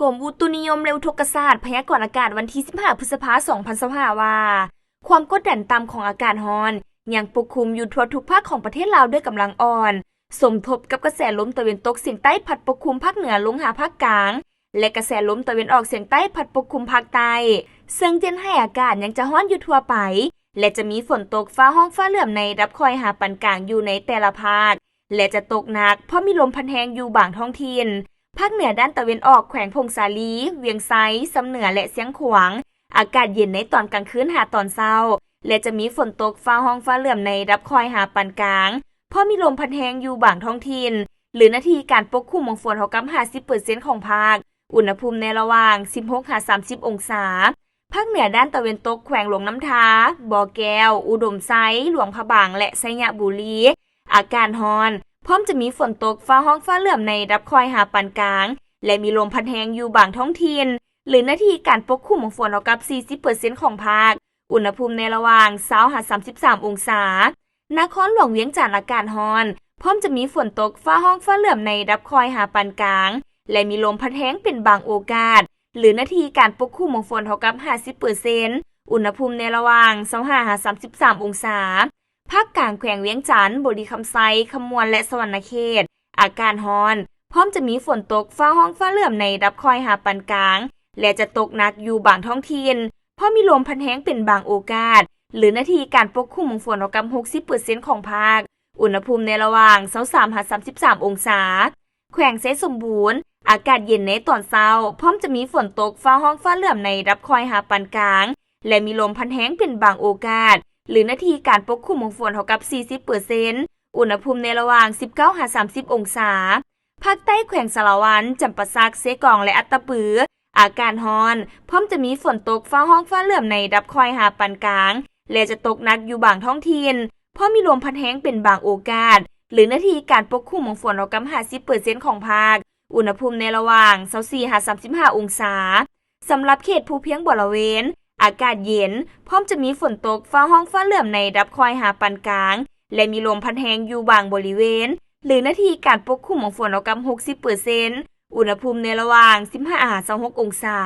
กรมอุตุนิยมและอุทกศาสตร์พยากรณ์อากาศวันที่15พฤษภาคม2025ว่าความกดดันต่ำของอากาศร้อนยังปกคลุมอยู่ทั่วทุกภาคของประเทศลาวด้วยกำลังอ่อนสมทบกับกระแสลมตะวันตกเฉียงใต้พัดปกคลุมภาคเหนือลงหาภาคกลางและกระแสลมตะวันออกเฉียงใต้พัดปกคลุมภาคใต้ซึ่งเจนให้อากาศยังจะร้อนอยู่ทั่วไปและจะมีฝนตกฟ้าห้องฟ้าเหลื่อมในระดับคอยหาปานกลางอยู่ในแต่ละภาคและจะตกหนักเพราะมีลมพัดแรงอยู่บางท้องถิ่นภาคเหนือด้านตะวันออกแขวงพงสาลีเวียงไซสำเหนือและเสียงขวางอากาศเย็นในตอนกลางคืนหาตอนเช้าและจะมีฝนตกฟ้าห้องฟ้าเหลื่อมในระดับคอยหาปานกลางเพราะมีลมพัดแรงอยู่บางท้องถิ่นหรือนาทีการปกคลุมของฝนเท่ากับ 50% ของภาคอุณหภูมิในระหว่าง 16-30 องศาภาคเหนือด้านตะวันตกแขวงหลวงน้ำทาบ่อแก้วอุดมไซหลวงพระบางและไสยบุรีอากาศร้อนพร้อมจะมีฝนตกฟ้าห้องฟ้าเหลื่อมในระดับคอยหาปานกลางและมีลมพัดแรงอยู่บางท้องถิ่นหรือนาทีการปกคลุมของฝนเท่ากับ 40% ของภาคอุณหภูมิในระหว่าง 20-33 องศานครหลวงเวียงจันทร์อากาศร้อนพร้อมจะมีฝนตกฟ้าห้องฟ้าเหลื่อมในระดับคอยหาปานกลางและมีลมพัดแรงเป็นบางโอกาสหรือนาทีการปกคลุมของฝนเท่ากับ 50% อุณหภูมิในระหว่าง 25-33 องศาภาคกลางแขวงเวียงจันทร์บุรีคำไซคำมวลและสวรรณเขตอากาศร้อนพร้อมจะมีฝนตกฟ้าห้องฟ้าเหลื่อมในระดับคอยหาปานกลางและจะตกหนักอยู่บางท้องถิ่นเพราะมีลมพัดแรงเป็นบางโอกาสหรือนาทีการปกคลุมของฝนเท่ากับ 60% ของภาคอุณหภูมิในระหว่าง 23-33 องศาแขวงเซสมบูรณ์อากาศเย็นในตอนเช้าพร้อมจะมีฝนตกฟ้าห้องฟ้าเหลื่อมในระดับคอยหาปานกลางและมีลมพัดแรงเป็นบางโอกาสหรือนาทีการปกคลุมของฝนเท่ากับ 40% อุณหภูมิในระหว่าง 19-30 องศาภาคใต้แขวงสารวันจำปาสักเซกองและอัตตปืออากาศร้อนพร้อมจะมีฝนตกฟ้าห้องฟ้าเหลื่อมในระดับคอยหาปานกลางและจะตกหนักอยู่บางท้องถิ่นเพราะมีลมพัดแรงเป็นบางโอกาสหรือนาทีการปกคลุมของฝนเท่ากับ 50% ของภาคอุณหภูมิในระหว่าง 24-35 องศาสำหรับเขตภูเพียงบริเวณอากาศเย็นพร้อมจะมีฝนตกฟ้าห้องฟ้าเหลื่อมในระดับคอยหาปานกลางและมีลมพัดแรงอยู่บางบริเวณหรือนาทีการปกคลุมของฝนเท่ากับ 60% อุณหภูมิในระหว่าง 15-26 องศา